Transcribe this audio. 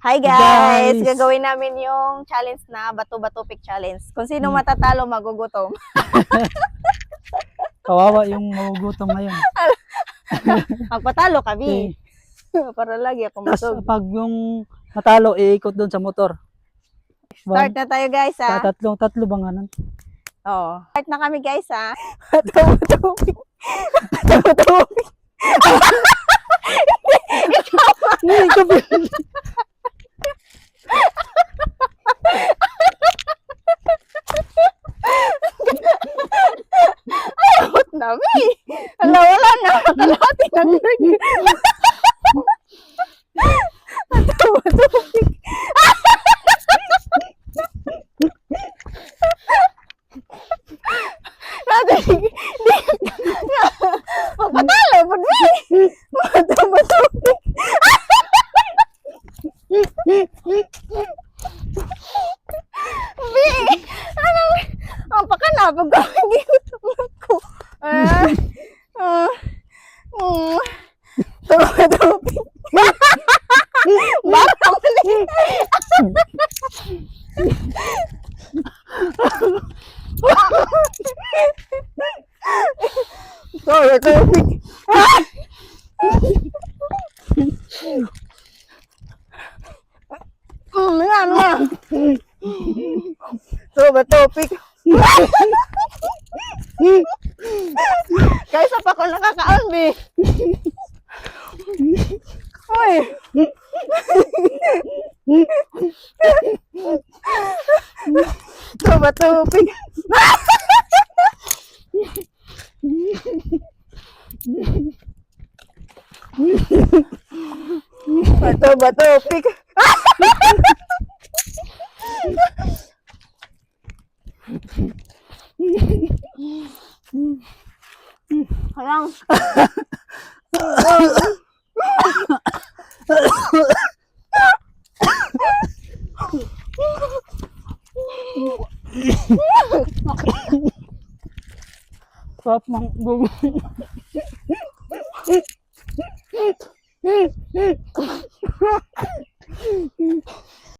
Hi Guys. guys! Gagawin namin yung challenge na bato-bato pick challenge. Kung sino matatalo, magugutom. Kawawa yung magugutom ngayon. Magpatalo kami. Okay. Para lagi ako Tapos masog. pag yung matalo, iikot doon sa motor. Start na tayo guys ha. Tatlo ba nga nun? Oo. Start na kami guys ha. Bato-bato pick. Bato-bato pick. Ikaw ba? Ayot namin. Wala na. Kalahati ng drink. Bato-bato pick. Magpatalo po di. Bato-bato pick. Bi, ang pakanapag ko, hindi ko tumag ko. Tumadopi. Baka mali. Tumadopi. Ano? Tumadopi. Kaysa pa ko nakakaon, Bi. Uy. Tumatupig. Bato-batopig. Halang. Sarap ng gugo.